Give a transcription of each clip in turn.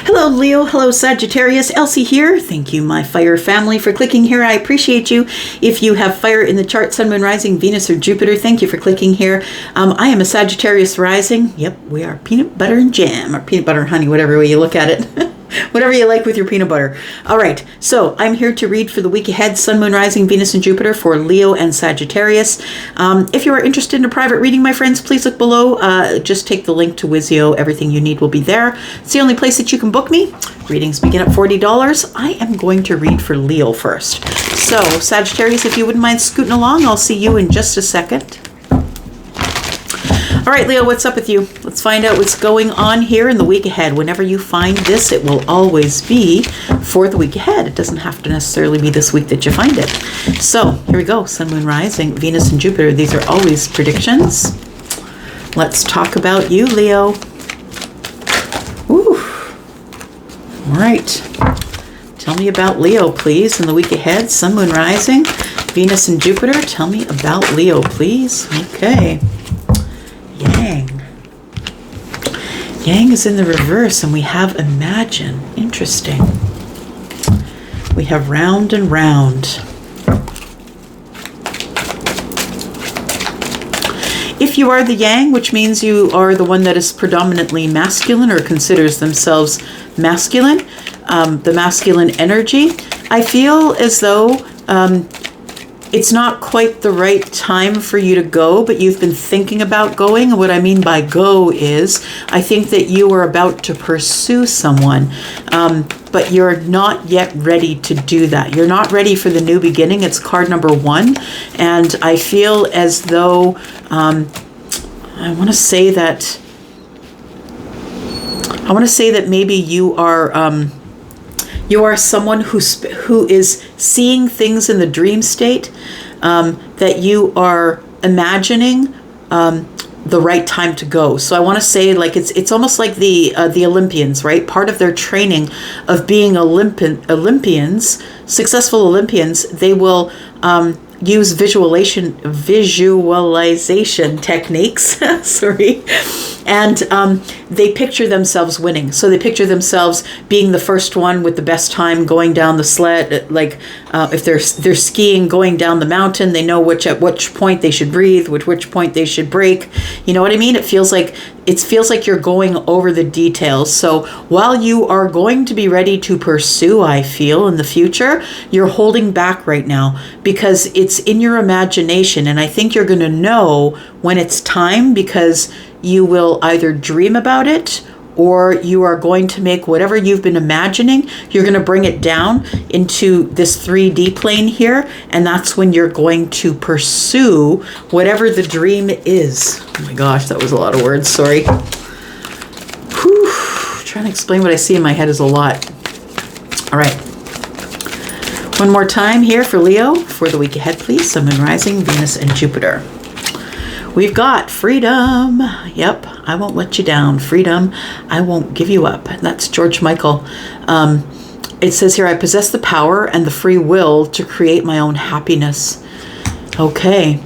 Hello, Leo. Hello, Sagittarius. Elsie here. Thank you, my fire family, for clicking here. I appreciate you. If you have fire in the chart, Sun, Moon, Rising, Venus, or Jupiter, thank you for clicking here. I am a Sagittarius rising. Yep, we are peanut butter and jam, or peanut butter and honey, whatever way you look at it. Whatever you like with your peanut butter. All right, so I'm here to read for the week ahead, Sun, Moon, Rising, Venus, and Jupiter for Leo and Sagittarius. If you are interested in a private reading, my friends, please look below. Just take the link to Wizio. Everything you need will be there. It's the only place that you can book me. Readings begin at $40. I am going to read for Leo first. So, Sagittarius, if you wouldn't mind scooting along, I'll see you in just a second. All right, Leo, what's up with you? Let's find out what's going on here in the week ahead. Whenever you find this, it will always be for the week ahead. It doesn't have to necessarily be this week that you find it. So here we go. Sun, Moon, Rising, Venus, and Jupiter. These are always predictions. Let's talk about you, Leo. Ooh. All right. Tell me about Leo, please, in the week ahead. Sun, Moon, Rising, Venus, and Jupiter. Tell me about Leo, please. Okay. Yang. Yang is in the reverse, and we have Imagine. Interesting. We have Round and Round. If you are the Yang, which means you are the one that is predominantly masculine or considers themselves masculine, the masculine energy, I feel as though it's not quite the right time for you to go, but you've been thinking about going. And what I mean by go is, I think that you are about to pursue someone, but you're not yet ready to do that. You're not ready for the new beginning. It's card number 1. And I feel as though, I want to say that maybe you are someone who is seeing things in the dream state, that you are imagining the right time to go. So I want to say, like, it's almost like the Olympians, right? Part of their training of being Olympians, successful Olympians, they will use visualization techniques. Sorry. And they picture themselves winning. So they picture themselves being the first one with the best time going down the sled. Like if they're skiing, going down the mountain, they know at which point they should breathe, which point they should brake. You know what I mean? It feels like you're going over the details. So while you are going to be ready to pursue, I feel, in the future, you're holding back right now because it's in your imagination. And I think you're going to know when it's time, because you will either dream about it, or you are going to make whatever you've been imagining, you're going to bring it down into this 3D plane here, and that's when you're going to pursue whatever the dream is. Oh my gosh, that was a lot of words, sorry. Whew. Trying to explain what I see in my head is a lot. All right. One more time here for Leo for the week ahead, please. Sun, Moon, Rising, Venus, and Jupiter. We've got freedom. Yep, I won't let you down. Freedom, I won't give you up. That's George Michael. It says here, I possess the power and the free will to create my own happiness. Okay.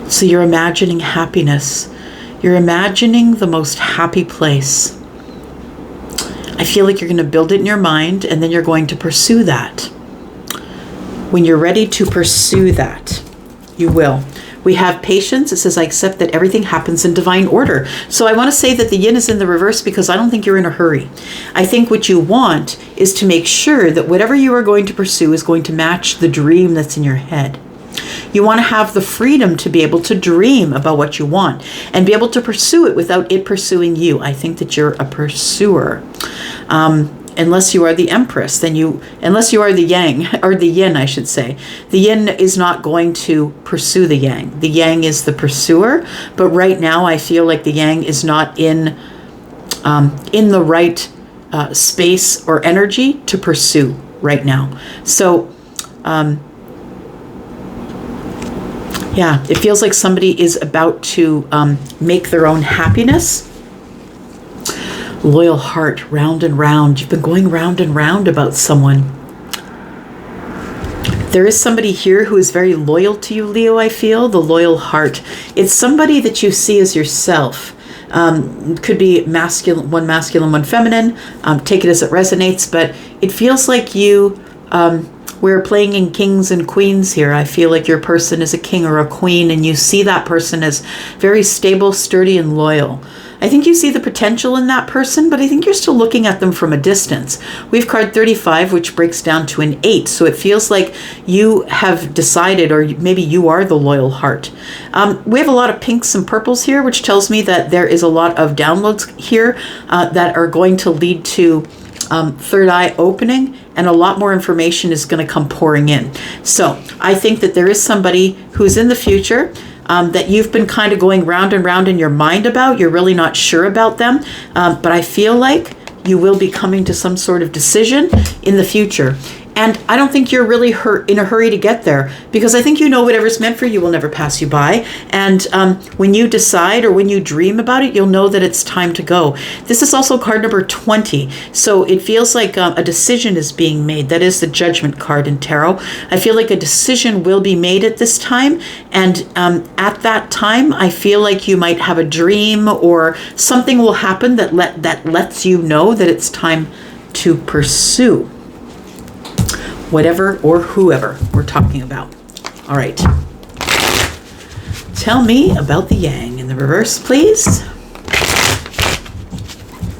So you're imagining happiness. You're imagining the most happy place. I feel like you're going to build it in your mind, and then you're going to pursue that. When you're ready to pursue that, you will. We have patience. It says, I accept that everything happens in divine order. So I want to say that the yin is in the reverse because I don't think you're in a hurry. I think what you want is to make sure that whatever you are going to pursue is going to match the dream that's in your head. You want to have the freedom to be able to dream about what you want and be able to pursue it without it pursuing you. I think that you're a pursuer. Unless you are the Empress, unless you are the Yang, or the Yin, I should say. The Yin is not going to pursue the Yang. The Yang is the pursuer, but right now I feel like the Yang is not in the right space or energy to pursue right now. So, yeah, it feels like somebody is about to make their own happiness. Loyal heart, round and round. You've been going round and round about someone. There is somebody here who is very loyal to you, Leo, I feel. The loyal heart. It's somebody that you see as yourself. Could be masculine, one feminine. Take it as it resonates, but it feels like you, we're playing in kings and queens here. I feel like your person is a king or a queen, and you see that person as very stable, sturdy, and loyal. I think you see the potential in that person, but I think you're still looking at them from a distance. We have card 35, which breaks down to an 8. So it feels like you have decided, or maybe you are the loyal heart. We have a lot of pinks and purples here, which tells me that there is a lot of downloads here that are going to lead to third eye opening, and a lot more information is going to come pouring in. So I think that there is somebody who's in the future that you've been kind of going round and round in your mind about. You're really not sure about them, but I feel like you will be coming to some sort of decision in the future. And I don't think you're really in a hurry to get there, because I think you know whatever's meant for you will never pass you by. And when you decide, or when you dream about it, you'll know that it's time to go. This is also card number 20. So it feels like a decision is being made. That is the Judgment card in tarot. I feel like a decision will be made at this time. And at that time, I feel like you might have a dream, or something will happen that lets you know that it's time to pursue whatever or whoever we're talking about. All right. Tell me about the yang in the reverse, please.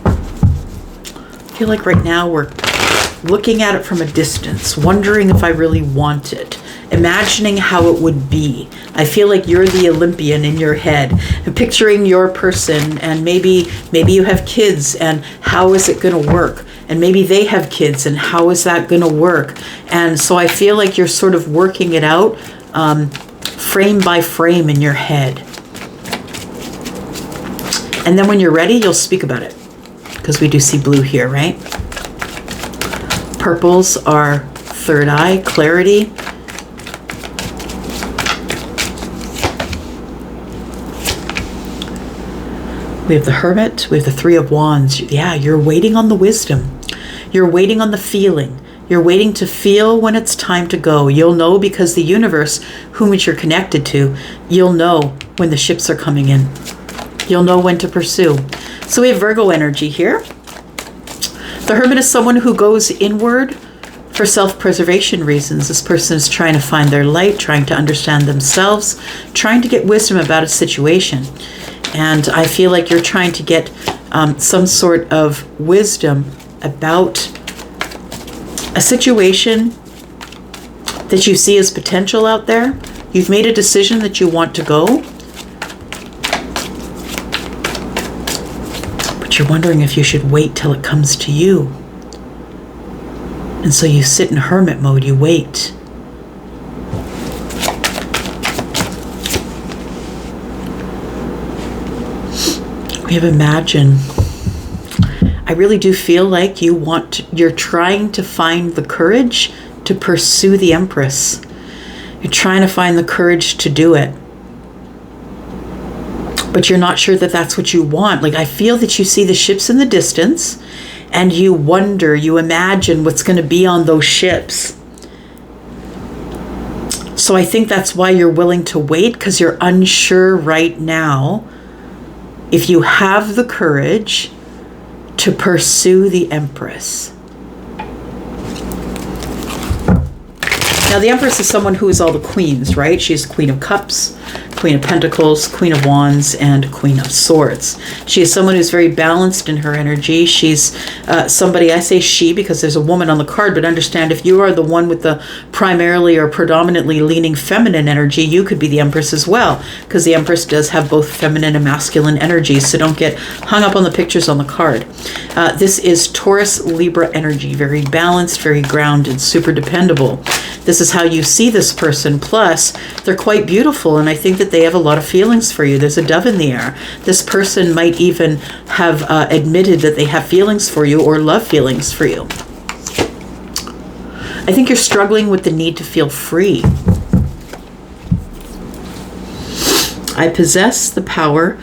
I feel like right now we're looking at it from a distance, wondering if I really want it, imagining how it would be. I feel like you're the Olympian in your head, and picturing your person, and maybe you have kids, and how is it going to work? And maybe they have kids, and how is that going to work? And so I feel like you're sort of working it out frame by frame in your head. And then when you're ready, you'll speak about it, because we do see blue here, right? Purples are third eye, clarity. We have the Hermit, we have the Three of Wands. Yeah, you're waiting on the wisdom. You're waiting on the feeling. You're waiting to feel when it's time to go. You'll know, because the universe, whom you're connected to, you'll know when the ships are coming in. You'll know when to pursue. So we have Virgo energy here. The Hermit is someone who goes inward for self-preservation reasons. This person is trying to find their light, trying to understand themselves, trying to get wisdom about a situation. And I feel like you're trying to get some sort of wisdom about a situation that you see as potential out there. You've made a decision that you want to go, but you're wondering if you should wait till it comes to you. And so you sit in hermit mode, you wait. We have imagine. I really do feel like you're trying to find the courage to pursue the Empress. You're trying to find the courage to do it. But you're not sure that that's what you want. Like, I feel that you see the ships in the distance, and you wonder, you imagine what's going to be on those ships. So I think that's why you're willing to wait, because you're unsure right now if you have the courage to pursue the Empress. Now, the Empress is someone who is all the queens, right? She's Queen of Cups, Queen of Pentacles, Queen of Wands, and Queen of Swords. She is someone who's very balanced in her energy. She's somebody, I say she because there's a woman on the card, but understand, if you are the one with the primarily or predominantly leaning feminine energy, you could be the Empress as well, because the Empress does have both feminine and masculine energies, so don't get hung up on the pictures on the card. This is Taurus Libra energy, very balanced, very grounded, super dependable. This is how you see this person. Plus, they're quite beautiful, and I think that they have a lot of feelings for you. There's a dove in the air. This person might even have admitted that they have feelings for you or love feelings for you. I think you're struggling with the need to feel free. I possess the power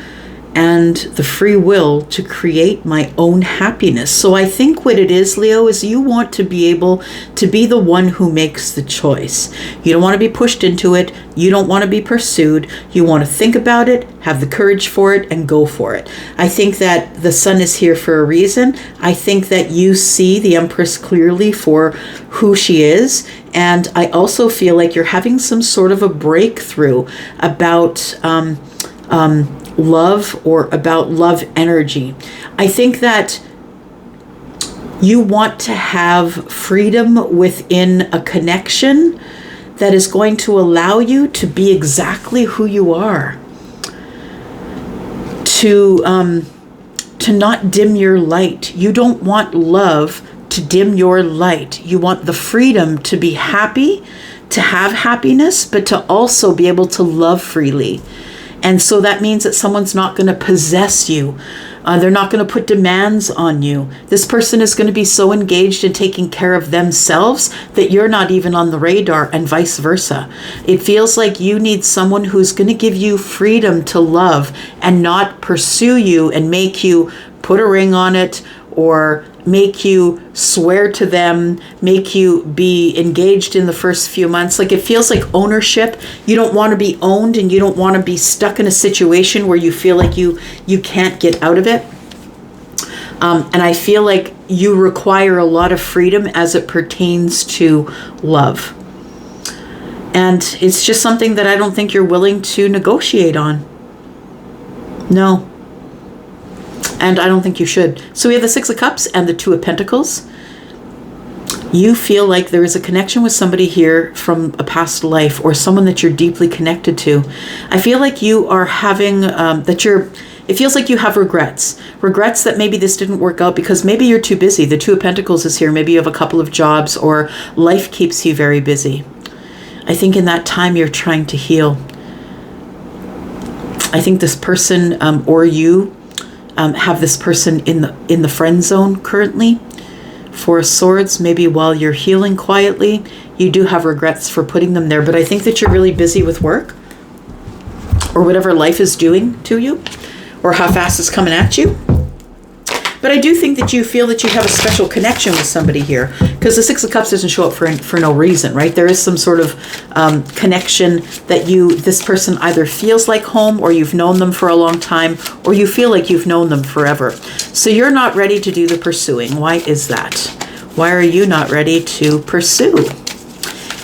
and the free will to create my own happiness. So I think what it is, Leo, is you want to be able to be the one who makes the choice. You don't want to be pushed into it. You don't want to be pursued. You want to think about it, have the courage for it, and go for it. I think that the sun is here for a reason. I think that you see the Empress clearly for who she is. And I also feel like you're having some sort of a breakthrough about love, or about love energy. I think that you want to have freedom within a connection that is going to allow you to be exactly who you are. To not dim your light. You don't want love to dim your light. You want the freedom to be happy, to have happiness, but to also be able to love freely. And so that means that someone's not going to possess you. They're not going to put demands on you. This person is going to be so engaged in taking care of themselves that you're not even on the radar, and vice versa. It feels like you need someone who's going to give you freedom to love and not pursue you and make you put a ring on it, or make you swear to them, make you be engaged in the first few months. Like, it feels like ownership. You don't want to be owned, and you don't want to be stuck in a situation where you feel like you can't get out of it. And I feel like you require a lot of freedom as it pertains to love. And it's just something that I don't think you're willing to negotiate on. No. And I don't think you should. So we have the Six of Cups and the Two of Pentacles. You feel like there is a connection with somebody here from a past life, or someone that you're deeply connected to. I feel like you are having, it feels like you have regrets. Regrets that maybe this didn't work out because maybe you're too busy. The Two of Pentacles is here. Maybe you have a couple of jobs, or life keeps you very busy. I think in that time you're trying to heal. I think this person, or you, have this person in the friend zone currently. Four of Swords, maybe while you're healing quietly, you do have regrets for putting them there. But I think that you're really busy with work, or whatever life is doing to you, or how fast it's coming at you. But I do think that you feel that you have a special connection with somebody here, because the Six of Cups doesn't show up for no reason, right? There is some sort of connection that this person either feels like home, or you've known them for a long time, or you feel like you've known them forever. So you're not ready to do the pursuing. Why is that? Why are you not ready to pursue?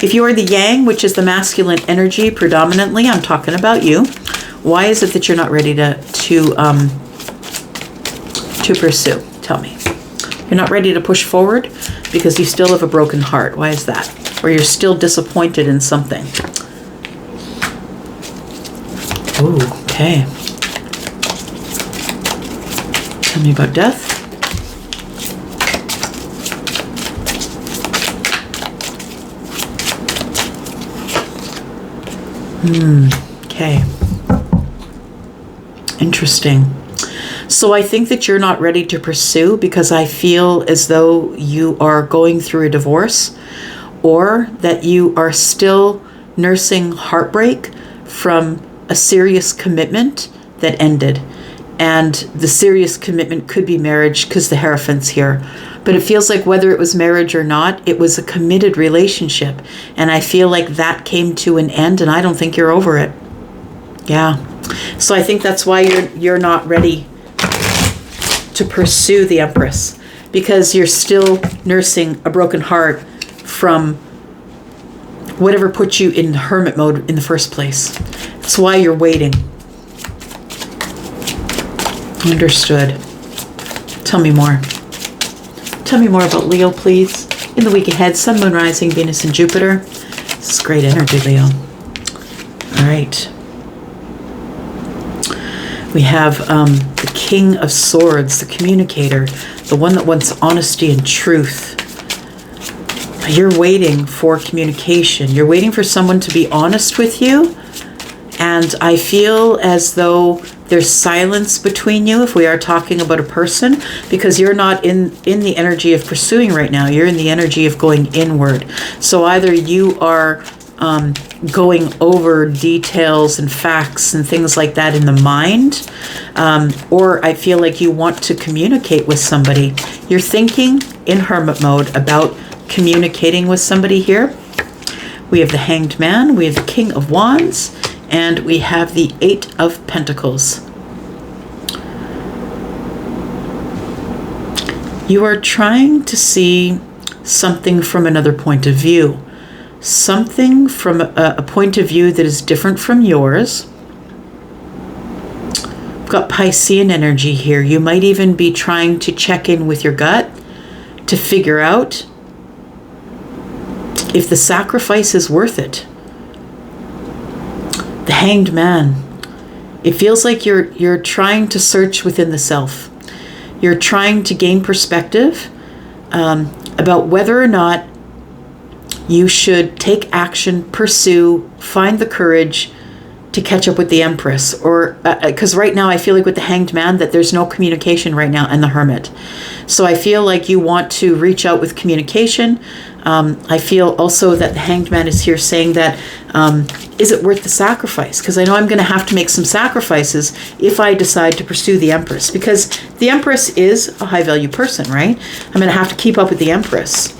If you are the Yang, which is the masculine energy predominantly, I'm talking about you. Why is it that you're not ready to pursue? Tell me. You're not ready to push forward because you still have a broken heart. Why is that? Or you're still disappointed in something. Ooh, okay. Tell me about death. Okay. Interesting. So I think that you're not ready to pursue because I feel as though you are going through a divorce, or that you are still nursing heartbreak from a serious commitment that ended. And the serious commitment could be marriage, because the Hierophant's here. But it feels like whether it was marriage or not, it was a committed relationship. And I feel like that came to an end, and I don't think you're over it. Yeah. So I think that's why you're not ready to pursue the Empress, because you're still nursing a broken heart from whatever put you in hermit mode in the first place. That's why you're waiting. Understood. Tell me more. Tell me more about Leo, please. In the week ahead, Sun, Moon, Rising, Venus, and Jupiter. This is great energy, Leo. All right. We have the King of Swords, the communicator, the one that wants honesty and truth. You're waiting for communication. You're waiting for someone to be honest with you. And I feel as though there's silence between you if we are talking about a person, because you're not in the energy of pursuing right now. You're in the energy of going inward. So either you are going over details and facts and things like that in the mind, or I feel like you want to communicate with somebody. You're thinking in hermit mode about communicating with somebody here. We have the Hanged Man, we have the King of Wands, and we have the Eight of Pentacles. You are trying to see something from another point of view. Something from a point of view that is different from yours. I've got Piscean energy here. You might even be trying to check in with your gut to figure out if the sacrifice is worth it. The Hanged Man. It feels like you're trying to search within the self. You're trying to gain perspective about whether or not you should take action, pursue, find the courage to catch up with the Empress. Or because right now I feel like with the Hanged Man that there's no communication right now, and the Hermit. So I feel like you want to reach out with communication. I feel also that the Hanged Man is here saying that, is it worth the sacrifice? Because I know I'm going to have to make some sacrifices if I decide to pursue the Empress. Because the Empress is a high value person, right? I'm going to have to keep up with the Empress.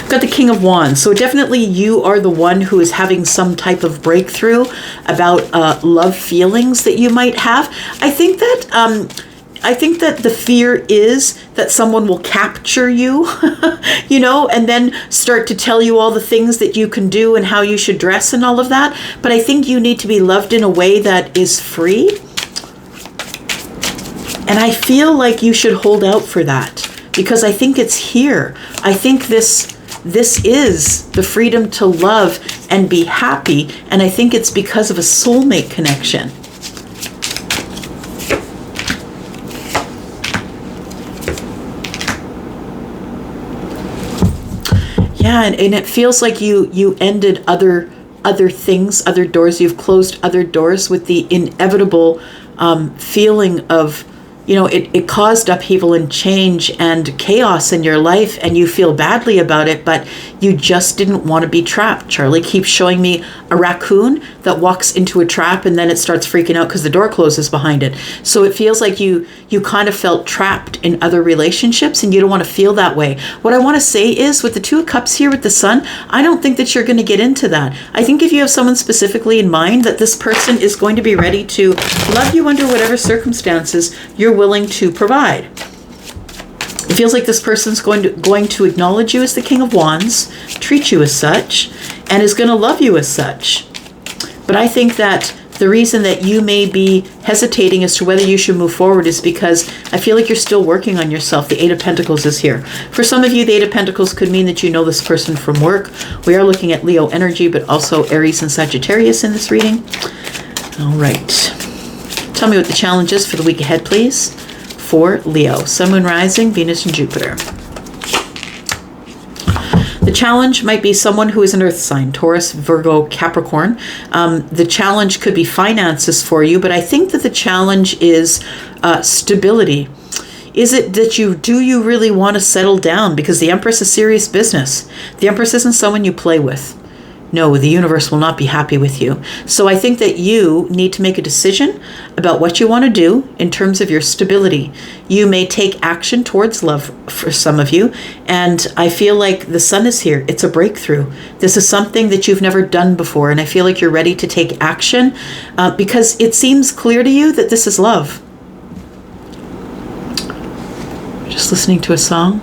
I've got the King of Wands. So definitely you are the one who is having some type of breakthrough about love feelings that you might have. I think that the fear is that someone will capture you, you know, and then start to tell you all the things that you can do and how you should dress and all of that. But I think you need to be loved in a way that is free. And I feel like you should hold out for that, because I think it's here. I think this is the freedom to love and be happy. And I think it's because of a soulmate connection. Yeah, and it feels like you ended other things, other doors. You've closed other doors with the inevitable feeling of, you know, it caused upheaval and change and chaos in your life, and you feel badly about it, but you just didn't want to be trapped. Charlie keeps showing me a raccoon that walks into a trap and then it starts freaking out because the door closes behind it. So it feels like you kind of felt trapped in other relationships, and you don't want to feel that way. What I want to say is, with the Two of Cups here with the Sun, I don't think that you're going to get into that. I think if you have someone specifically in mind, that this person is going to be ready to love you under whatever circumstances you're willing to provide. It feels like this person's going to acknowledge you as the King of Wands, treat you as such, and is going to love you as such. But I think that the reason that you may be hesitating as to whether you should move forward is because I feel like you're still working on yourself. The Eight of Pentacles is here. For some of you, the Eight of Pentacles could mean that you know this person from work. We are looking at Leo energy, but also Aries and Sagittarius in this reading. All right. Tell me what the challenge is for the week ahead, please. For Leo, Sun, Moon, Rising, Venus, and Jupiter. The challenge might be someone who is an earth sign, Taurus, Virgo, Capricorn. The challenge could be finances for you, but I think that the challenge is stability. Is it that you really want to settle down? Because the Empress is serious business. The Empress isn't someone you play with. No, the universe will not be happy with you. So I think that you need to make a decision about what you want to do in terms of your stability. You may take action towards love for some of you. And I feel like the Sun is here. It's a breakthrough. This is something that you've never done before. And I feel like you're ready to take action because it seems clear to you that this is love. Just listening to a song.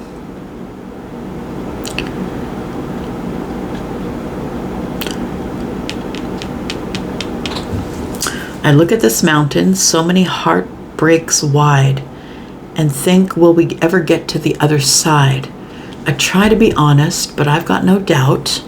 I look at this mountain, so many heartbreaks wide, and think, will we ever get to the other side? I try to be honest, but I've got no doubt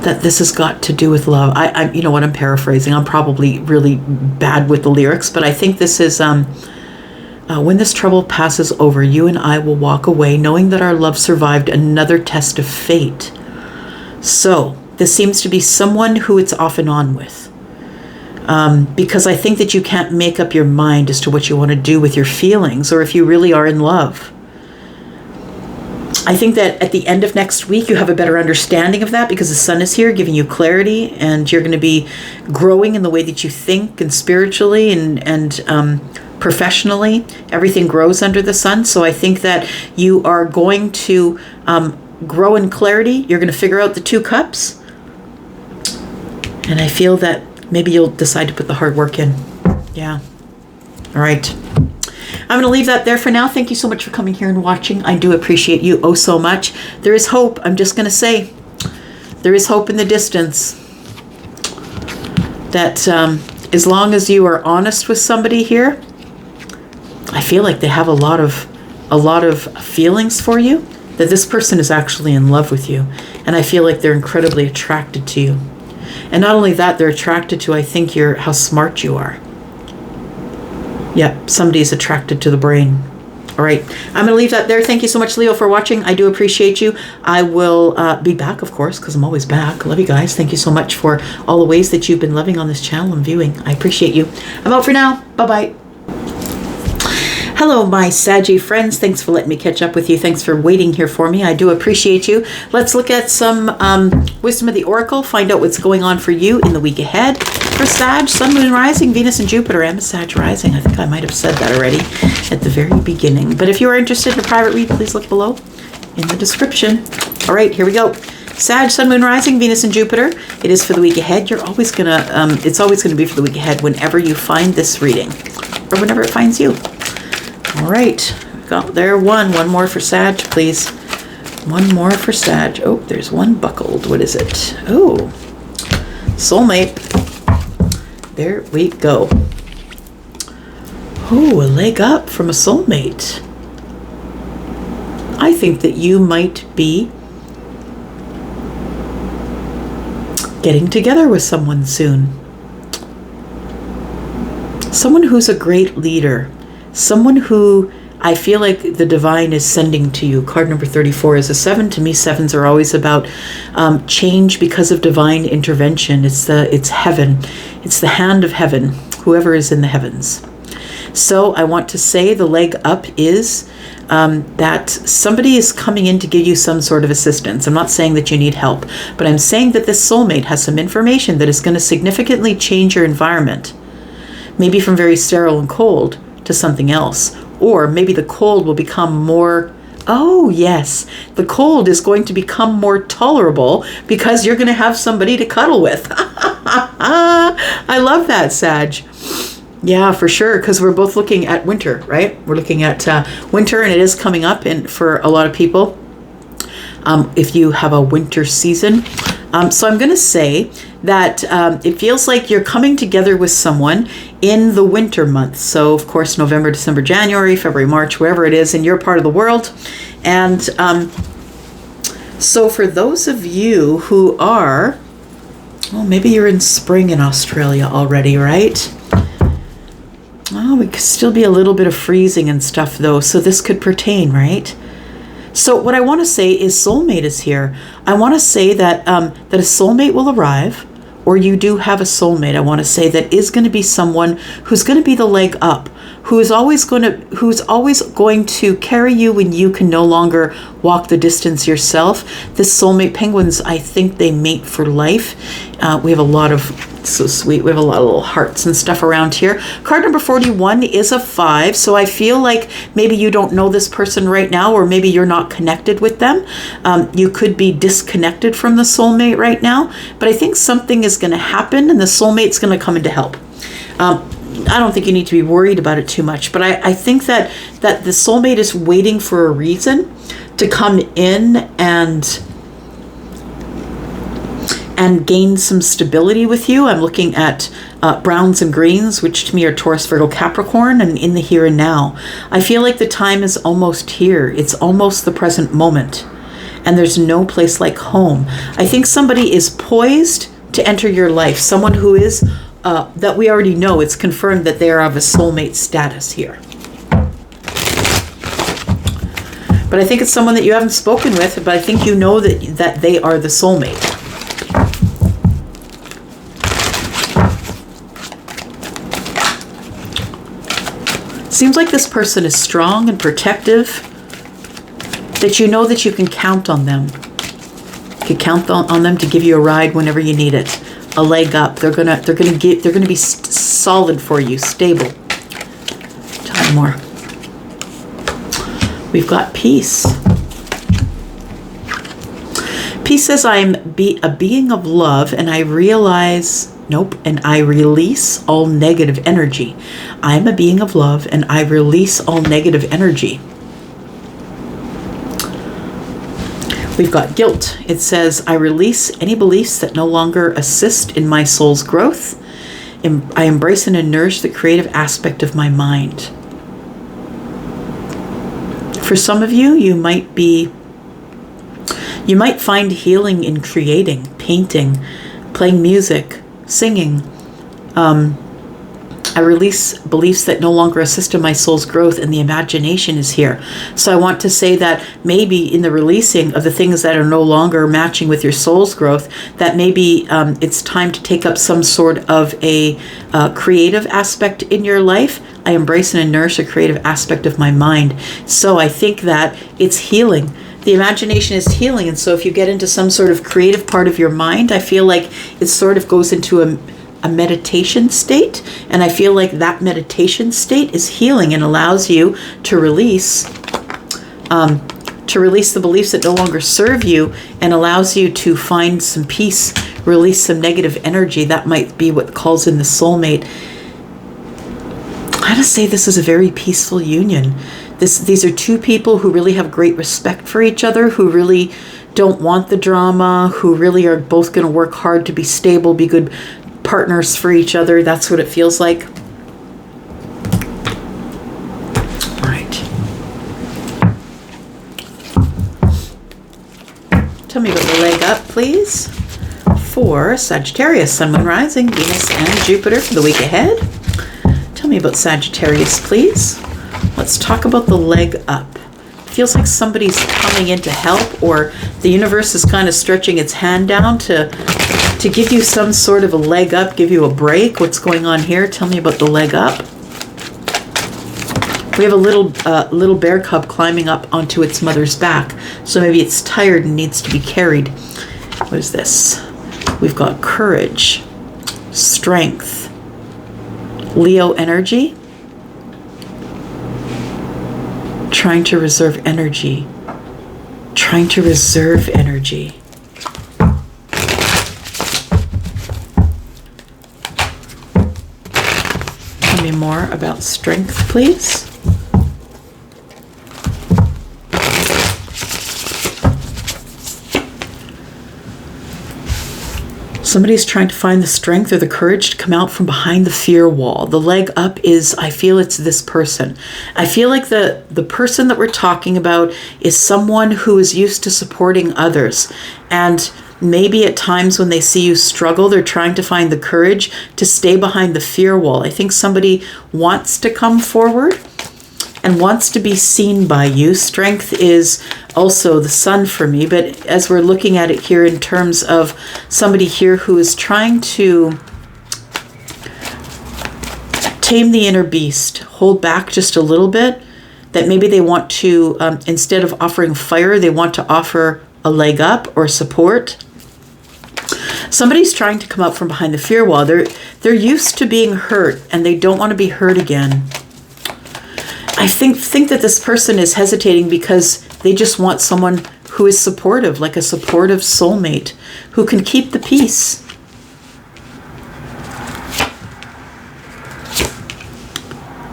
that this has got to do with love. I you know what, I'm paraphrasing. I'm probably really bad with the lyrics, but I think this is, when this trouble passes over, you and I will walk away knowing that our love survived another test of fate. So, this seems to be someone who it's off and on with. Because I think that you can't make up your mind as to what you want to do with your feelings, or if you really are in love. I think that at the end of next week, you have a better understanding of that because the sun is here giving you clarity, and you're going to be growing in the way that you think and spiritually and professionally. Everything grows under the sun. So I think that you are going to grow in clarity. You're going to figure out the 2 cups. And I feel that maybe you'll decide to put the hard work in. Yeah. All right. I'm going to leave that there for now. Thank you so much for coming here and watching. I do appreciate you oh so much. There is hope. I'm just going to say there is hope in the distance. That as long as you are honest with somebody here, I feel like they have a lot of feelings for you, that this person is actually in love with you. And I feel like they're incredibly attracted to you. And not only that, they're attracted to, I think, how smart you are. Yeah, somebody's attracted to the brain. All right, I'm going to leave that there. Thank you so much, Leo, for watching. I do appreciate you. I will be back, of course, because I'm always back. Love you guys. Thank you so much for all the ways that you've been loving on this channel and viewing. I appreciate you. I'm out for now. Bye-bye. Hello, my Saggy friends. Thanks for letting me catch up with you. Thanks for waiting here for me. I do appreciate you. Let's look at some Wisdom of the Oracle. Find out what's going on for you in the week ahead. For Sag, Sun, Moon, Rising, Venus, and Jupiter. I'm a Sag Rising. I think I might have said that already at the very beginning. But if you are interested in a private read, please look below in the description. All right, here we go. Sag, Sun, Moon, Rising, Venus, and Jupiter. It is for the week ahead. You're always gonna, it's always gonna be for the week ahead whenever you find this reading, or whenever it finds you. All right, got there one more for Sag, please. One more for Sag. Oh, there's one buckled. What is it? Oh, soulmate. There we go. Oh, a leg up from a soulmate. I think that you might be getting together with someone soon. Someone who's a great leader. Someone who I feel like the divine is sending to you. Card number 34 is a 7. To me, 7s are always about change because of divine intervention. It's heaven. It's the hand of heaven, whoever is in the heavens. So I want to say the leg up is that somebody is coming in to give you some sort of assistance. I'm not saying that you need help, but I'm saying that this soulmate has some information that is going to significantly change your environment. Maybe from very sterile and cold to something else. Or maybe the cold will become more, oh yes, the cold is going to become more tolerable because you're going to have somebody to cuddle with. I love that, Sag. Yeah, for sure, because we're both looking at winter, right? We're looking at winter, and it is coming up for a lot of people if you have a winter season. So I'm going to say that it feels like you're coming together with someone in the winter months. So, of course, November, December, January, February, March, wherever it is in your part of the world. And so for those of you who are, well, maybe you're in spring in Australia already, right? Oh, we could still be a little bit of freezing and stuff, though. So this could pertain, right? So what I want to say is soulmate is here. I want to say that that a soulmate will arrive, or you do have a soulmate. I want to say that is going to be someone who's going to be the leg up, who's always going to carry you when you can no longer walk the distance yourself. This soulmate, penguins, I think they mate for life. We have a lot of, so sweet, we have a lot of little hearts and stuff around here. Card number 41 is a 5, so I feel like maybe you don't know this person right now, or maybe you're not connected with them. You could be disconnected from the soulmate right now, but I think something is going to happen and the soulmate's going to come in to help. I don't think you need to be worried about it too much, but I think that the soulmate is waiting for a reason to come in and gain some stability with you. I'm looking at browns and greens, which to me are Taurus, Virgo, Capricorn, and in the here and now. I feel like the time is almost here. It's almost the present moment, and there's no place like home. I think somebody is poised to enter your life, someone who is that we already know. It's confirmed that they are of a soulmate status here. But I think it's someone that you haven't spoken with, but I think you know that they are the soulmate. Seems like this person is strong and protective. that you know that you can count on them. You can count on them to give you a ride whenever you need it. A leg up. They're gonna be solid for you, stable. Tell me more. We've got peace. Peace says, I'm a being of love, and I release all negative energy. I'm a being of love, and I release all negative energy. We've got guilt. It says, I release any beliefs that no longer assist in my soul's growth. I embrace and nourish the creative aspect of my mind. For some of you, you might find healing in creating, painting, playing music, singing. I release beliefs that no longer assist in my soul's growth, and the imagination is here. So I want to say that maybe in the releasing of the things that are no longer matching with your soul's growth, that maybe it's time to take up some sort of a creative aspect in your life. I embrace and nourish a creative aspect of my mind. So I think that it's healing. The imagination is healing. And so if you get into some sort of creative part of your mind, I feel like it sort of goes into a meditation state. And I feel like that meditation state is healing and allows you to release the beliefs that no longer serve you, and allows you to find some peace, release some negative energy. That might be what calls in the soulmate. I gotta say, this is a very peaceful union. These are two people who really have great respect for each other, who really don't want the drama, who really are both going to work hard to be stable, be good partners for each other. That's what it feels like. All right. Tell me about the leg up, please, for Sagittarius, Sun, Moon, Rising, Venus, and Jupiter for the week ahead. Tell me about Sagittarius, please. Let's talk about the leg up. It feels like somebody's coming in to help, or the universe is kind of stretching its hand down to give you some sort of a leg up, give you a break. What's going on here? Tell me about the leg up. We have a little bear cub climbing up onto its mother's back. So maybe it's tired and needs to be carried. What is this? We've got courage, strength, Leo energy. Trying to reserve energy. Trying to reserve energy. Tell me more about strength, please. Somebody's trying to find the strength or the courage to come out from behind the fear wall. The leg up is, I feel it's this person. I feel like the person that we're talking about is someone who is used to supporting others. And maybe at times when they see you struggle, they're trying to find the courage to stay behind the fear wall. I think somebody wants to come forward and wants to be seen by you. Strength is also the sun for me, but as we're looking at it here in terms of somebody here who is trying to tame the inner beast, hold back just a little bit, that maybe they want to, instead of offering fire, they want to offer a leg up or support. Somebody's trying to come up from behind the fear wall. They're used to being hurt and they don't want to be hurt again. I think that this person is hesitating because they just want someone who is supportive, like a supportive soulmate, who can keep the peace.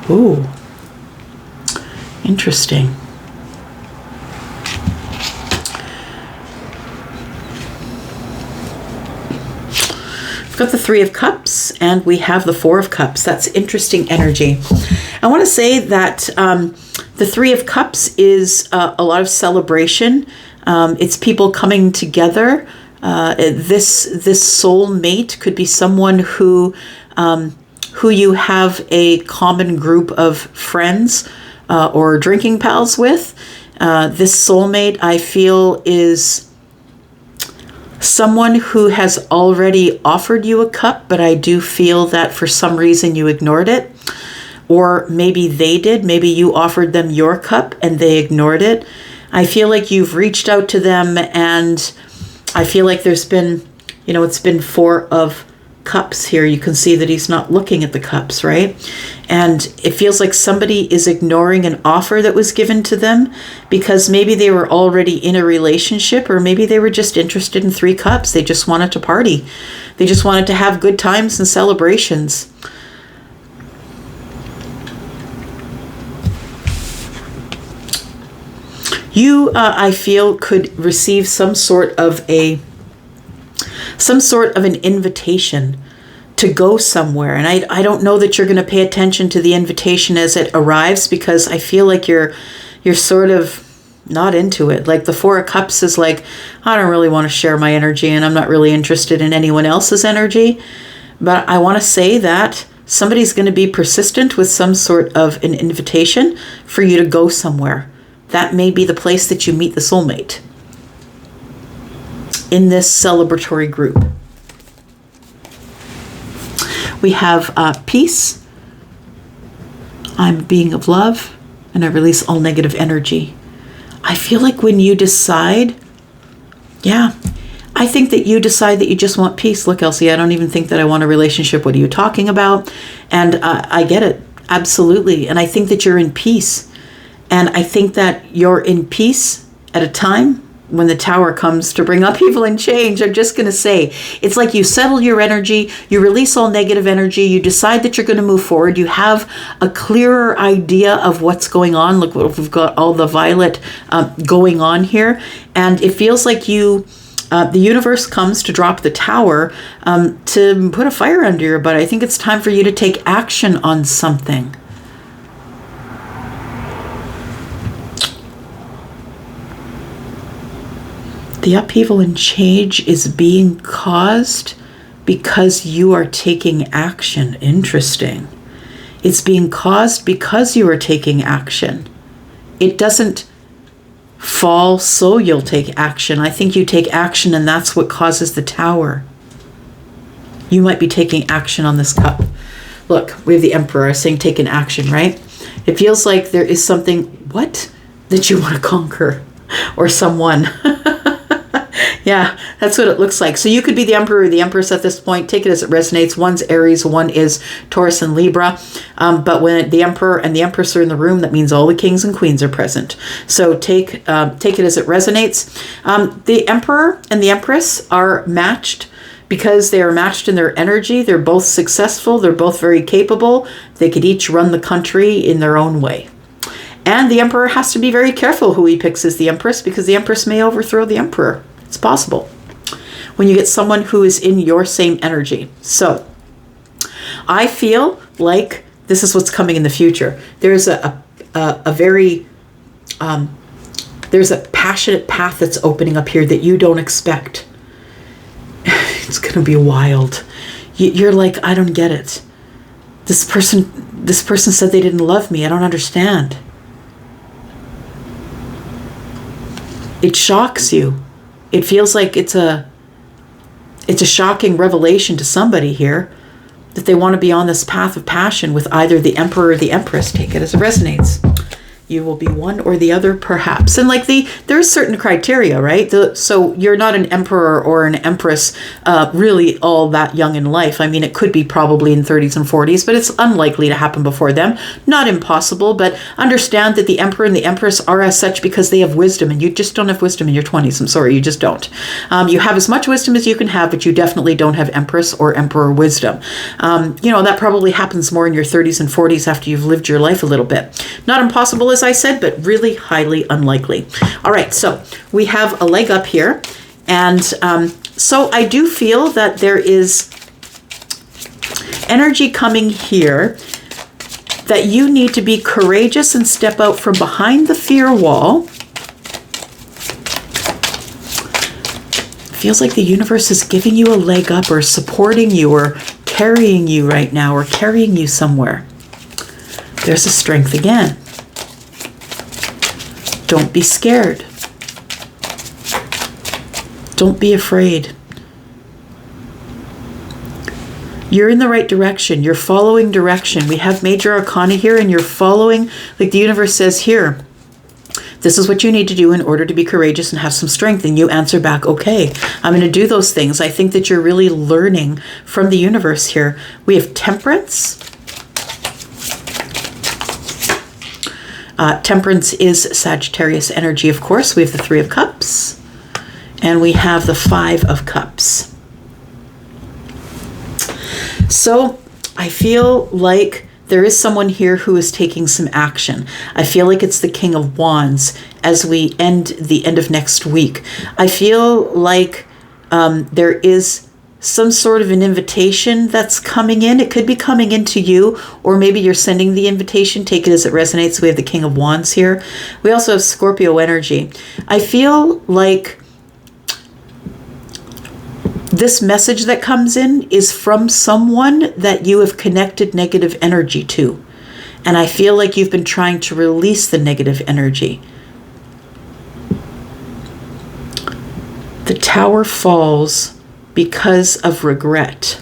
Ooh, interesting. We've got the Three of Cups and we have the Four of Cups. That's interesting energy. I want to say that the Three of Cups is a lot of celebration. It's people coming together. This soul mate could be someone who you have a common group of friends or drinking pals with. This soulmate, I feel, is someone who has already offered you a cup, but I do feel that for some reason you ignored it. Or maybe they did. Maybe you offered them your cup and they ignored it. I feel like you've reached out to them, and I feel like there's been, it's been 4 of Cups here. You can see that he's not looking at the cups, right? And it feels like somebody is ignoring an offer that was given to them because maybe they were already in a relationship, or maybe they were just interested in 3 cups. They just wanted to party. They just wanted to have good times and celebrations. You, I feel, could receive some sort of an invitation to go somewhere. And I don't know that you're going to pay attention to the invitation as it arrives, because I feel like you're sort of not into it. Like the 4 of Cups is like, I don't really want to share my energy, and I'm not really interested in anyone else's energy. But I want to say that somebody's going to be persistent with some sort of an invitation for you to go somewhere. That may be the place that you meet the soulmate in this celebratory group. We have peace. I'm a being of love, and I release all negative energy. I feel like when you decide, I think that you decide that you just want peace. Look, Elsie, I don't even think that I want a relationship. What are you talking about? And I get it. Absolutely. And I think that you're in peace. And I think that you're in peace at a time when the Tower comes to bring upheaval and change. I'm just going to say, it's like you settle your energy, you release all negative energy, you decide that you're going to move forward, you have a clearer idea of what's going on. Look, we've got all the violet going on here. And it feels like the universe comes to drop the Tower to put a fire under your butt. I think it's time for you to take action on something. The upheaval and change is being caused because you are taking action. Interesting. It's being caused because you are taking action. It doesn't fall so you'll take action. I think you take action, and that's what causes the Tower. You might be taking action on this cup. Look, we have the Emperor saying take an action, right? It feels like there is something, that you want to conquer, or someone. Yeah, that's what it looks like. So you could be the Emperor or the Empress at this point. Take it as it resonates. One's Aries, one is Taurus and Libra. But when the Emperor and the Empress are in the room, that means all the kings and queens are present. So take it as it resonates. The Emperor and the Empress are matched because they are matched in their energy. They're both successful. They're both very capable. They could each run the country in their own way. And the Emperor has to be very careful who he picks as the Empress, because the Empress may overthrow the Emperor. It's possible when you get someone who is in your same energy. So I feel like this is what's coming in the future. There's a very there's a passionate path that's opening up here that you don't expect. It's going to be wild. You're like, I don't get it. This person said they didn't love me. I don't understand. It shocks you. It feels like it's a shocking revelation to somebody here that they want to be on this path of passion with either the Emperor or the Empress. Take it as it resonates. You will be one or the other, perhaps. And like there's certain criteria, right? So you're not an emperor or an empress really all that young in life. I mean, it could be probably in 30s and 40s, but it's unlikely to happen before them. Not impossible, but understand that the emperor and the empress are as such because they have wisdom, and you just don't have wisdom in your 20s. I'm sorry, you just don't. You have as much wisdom as you can have, but you definitely don't have empress or emperor wisdom. That probably happens more in your 30s and 40s after you've lived your life a little bit. Not impossible, as I said, but really highly unlikely. All right, so we have a leg up here. And so I do feel that there is energy coming here that you need to be courageous and step out from behind the fear wall. Feels like the universe is giving you a leg up or supporting you or carrying you right now or carrying you somewhere. There's a strength again. Don't be scared. Don't be afraid. You're in the right direction. You're following direction. We have major arcana here, and you're following, like the universe says here, This is what you need to do in order to be courageous and have some strength. And you answer back, okay, I'm going to do those things. I think that you're really learning from the universe here. We have Temperance. Temperance is Sagittarius energy, of course. We have the Three of Cups. And we have the Five of Cups. So I feel like there is someone here who is taking some action. I feel like it's the King of Wands as we end the end of next week. I feel like there is some sort of an invitation that's coming in. It could be coming into you, or maybe you're sending the invitation. Take it as it resonates. We have the King of Wands here. We also have Scorpio energy. I feel like this message that comes in is from someone that you have connected negative energy to. And I feel like you've been trying to release the negative energy. The Tower falls because of regret.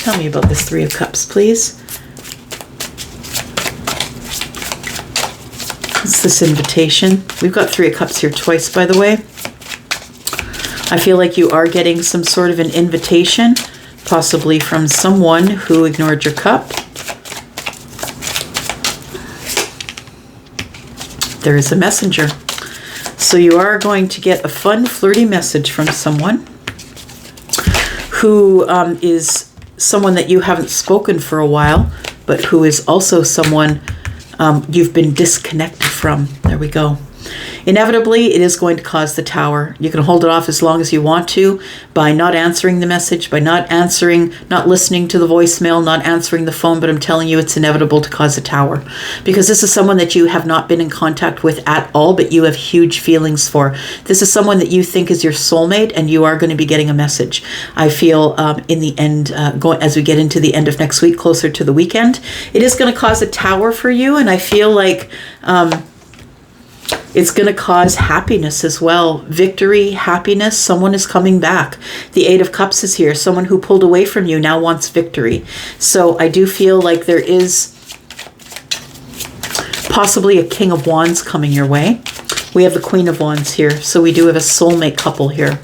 Tell me about this Three of Cups, please. What's this invitation? We've got Three of Cups here twice, by the way. I feel like you are getting some sort of an invitation, possibly from someone who ignored your cup. There is a messenger. So you are going to get a fun, flirty message from someone who is someone that you haven't spoken for a while, but who is also someone you've been disconnected from. There we go. Inevitably, it is going to cause the Tower. You can hold it off as long as you want to by not answering the message, by not listening to the voicemail, not answering the phone, but I'm telling you it's inevitable to cause a Tower. Because this is someone that you have not been in contact with at all, but you have huge feelings for. This is someone that you think is your soulmate, and you are going to be getting a message. I feel in the end, as we get into the end of next week, closer to the weekend, it is going to cause a Tower for you, and I feel like it's going to cause happiness as well. Victory, happiness, someone is coming back. The Eight of Cups is here. Someone who pulled away from you now wants victory. So I do feel like there is possibly a King of Wands coming your way. We have the Queen of Wands here. So we do have a soulmate couple here.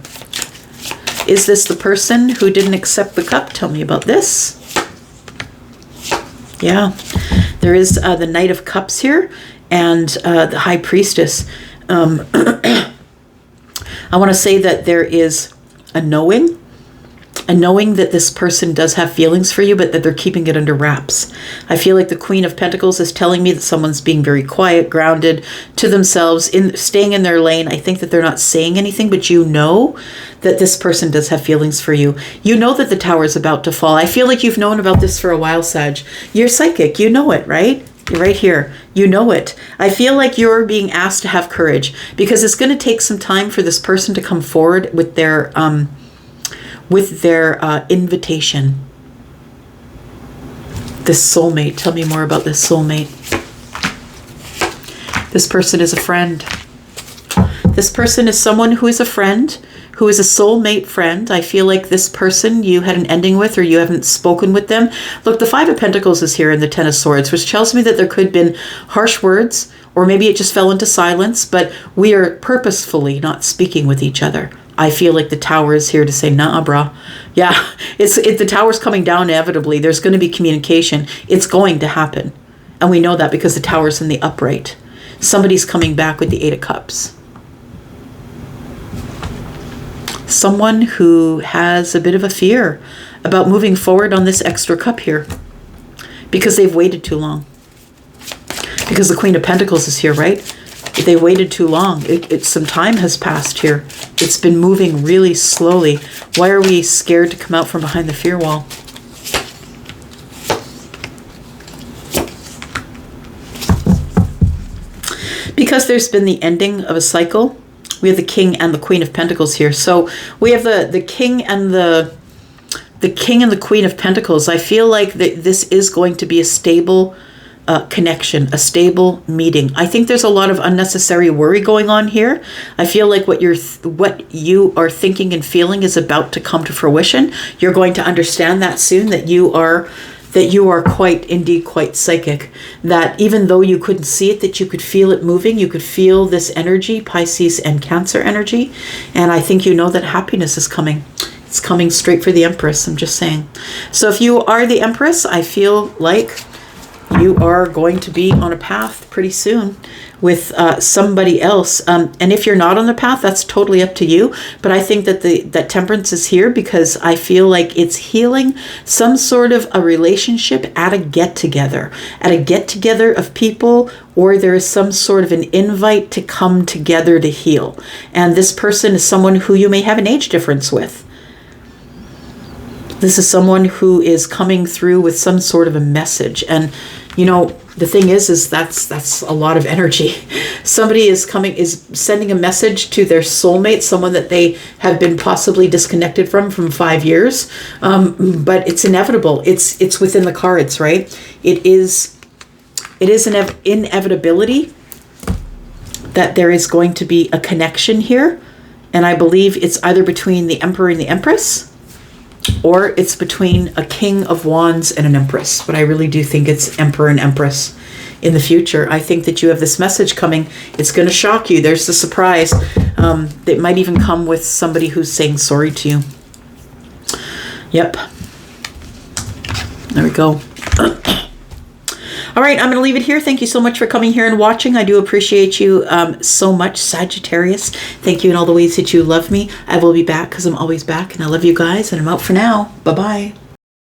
Is this the person who didn't accept the cup? Tell me about this. Yeah, there is the Knight of Cups here. And the High Priestess. I want to say that there is a knowing that this person does have feelings for you, but that they're keeping it under wraps. I feel like the Queen of Pentacles is telling me that someone's being very quiet, grounded to themselves, staying in their lane. I think that they're not saying anything, but you know that this person does have feelings for you. You know that the Tower is about to fall. I feel like you've known about this for a while, Sag. You're psychic. You know it, right? You're right here. You know it. I feel like you're being asked to have courage because it's going to take some time for this person to come forward with their invitation. This soulmate. Tell me more about this soulmate. This person is a friend. This person is someone who is a friend, who is a soulmate friend. I feel like this person you had an ending with, or you haven't spoken with them. Look, the Five of Pentacles is here in the Ten of Swords, which tells me that there could have been harsh words, or maybe it just fell into silence, but we are purposefully not speaking with each other. I feel like the Tower is here to say, nah, brah. Yeah, the Tower's coming down inevitably. There's going to be communication. It's going to happen. And we know that because the Tower's in the upright. Somebody's coming back with the Eight of Cups. Someone who has a bit of a fear about moving forward on this extra cup here because they've waited too long. Because the Queen of Pentacles is here, right? They waited too long. Some time has passed here. It's been moving really slowly. Why are we scared to come out from behind the fear wall? Because there's been the ending of a cycle. We have the King and the Queen of Pentacles here. So we have the King and the King and the Queen of Pentacles. I feel like this is going to be a stable connection, a stable meeting. I think there's a lot of unnecessary worry going on here. I feel like what you are thinking and feeling is about to come to fruition. You're going to understand that soon, that you are that you are indeed quite psychic, that even though you couldn't see it, that you could feel it moving, you could feel this energy, Pisces and Cancer energy. And I think you know that happiness is coming. It's coming straight for the Empress, I'm just saying. So if you are the Empress, I feel like you are going to be on a path pretty soon with somebody else. And if you're not on the path, that's totally up to you. But I think that that Temperance is here because I feel like it's healing some sort of a relationship at a get-together. At a get-together of people, or there is some sort of an invite to come together to heal. And this person is someone who you may have an age difference with. This is someone who is coming through with some sort of a message. And, you know, the thing is that's a lot of energy. Somebody is sending a message to their soulmate, someone that they have been possibly disconnected from 5 years. But it's inevitable. It's within the cards, right? It is an inevitability that there is going to be a connection here. And I believe it's either between the Emperor and the Empress, or it's between a King of Wands and an Empress. But I really do think it's Emperor and Empress in the future. I think that you have this message coming. It's going to shock you. There's the surprise. It might even come with somebody who's saying sorry to you. Yep. There we go. All right, I'm going to leave it here. Thank you so much for coming here and watching. I do appreciate you so much, Sagittarius. Thank you in all the ways that you love me. I will be back because I'm always back, and I love you guys, and I'm out for now. Bye-bye.